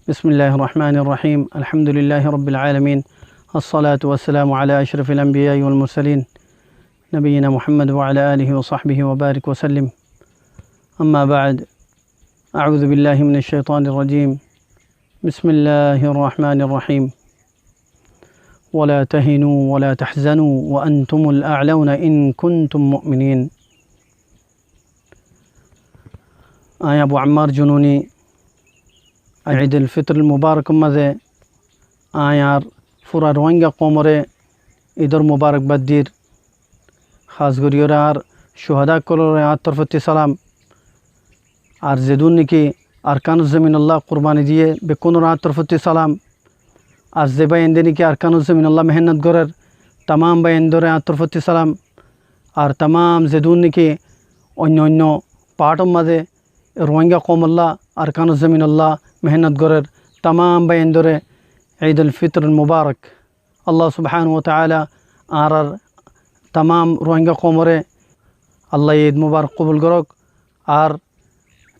بسم الله الرحمن الرحيم الحمد لله رب العالمين الصلاة والسلام على أشرف الأنبياء والمرسلين نبينا محمد وعلى آله وصحبه وبارك وسلم أما بعد أعوذ بالله من الشيطان الرجيم بسم الله الرحمن الرحيم ولا تهنوا ولا تحزنوا وأنتم الأعلون إن كنتم مؤمنين آية أبو عمار جنوني عيد الفطر المبارك ماذا آيار فرا روانجا قومره إدر مبارك بدير خاص غريورار شهداء كلور طرفتي سلام আর যেদুন নাকি আরকানুজ্জামিন আল্লাহ কুরবানি দিয়ে বেকুনোর তরফতি সালাম আর যে বাইন্দে নাকি আরকানুজ্জামিন আল্লাহ মেহনত করার তামাম বাইন্দরে তরফতি সালাম আর তামাম যেদুন নাকি অন্য অন্য পার্টর মাঝে রোহিঙ্গা কম আল্লাহ আরকানুজ্জামিন আল্লাহ মেহনত করার তামাম বাইন্দরে ঈদ উল ফিতর মুবারক আল্লাহ সুবহানাহু ওয়া তাআলা আর তামাম রোহিঙ্গা কমরে আল্লাহ ঈদ মুবারক কবুল করক আর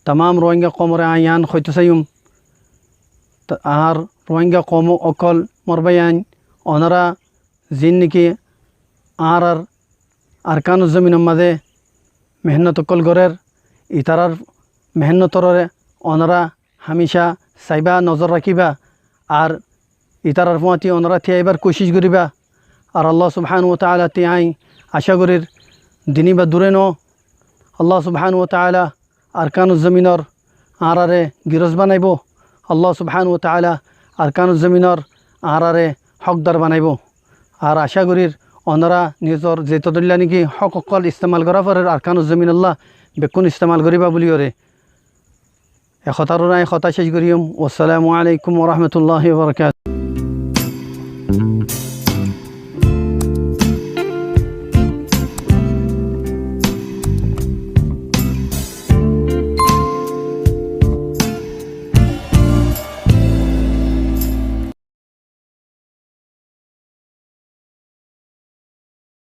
तमाम रोहिंग्या कौमर आयान खैतसयुम आर रोहिंग्या कौम अकल मरबायान अनरा जिननिकी आर आरकानुज्जामिन मादे मेहनत अकल गरेर इतारार मेहनतरे अनरा हमेशा साइबा नजर राखिबा आर इतारार फुआती अनरा थियाइबार कोशिश करिबा आर अल्लाह सुबहानाहु वा ताआला तिआई आशा करिर दिनिबा दूरे न अल्लाह सुबहानाहु वा ताआला আরকানুজ্জামিনর আরারে গিরজ বানাইব আল্লাহ সুবহানাহু ওয়া তাআলা আরকানুজ্জামিনর আরারে হকদার বানাইব আর আশা করির অনরা নিজর যেতদল্লা নাকি হক অকল ইস্তেমাল করা পরে আরকানুজ্জামিন আল্লাহ বেকুন ইস্তেমাল করিবা বলি ওরে এখতার নাই কথা শেষ করিম। আসসালামু আলাইকুম ওয়া রাহমাতুল্লাহি ওয়া বারাকাতুহু।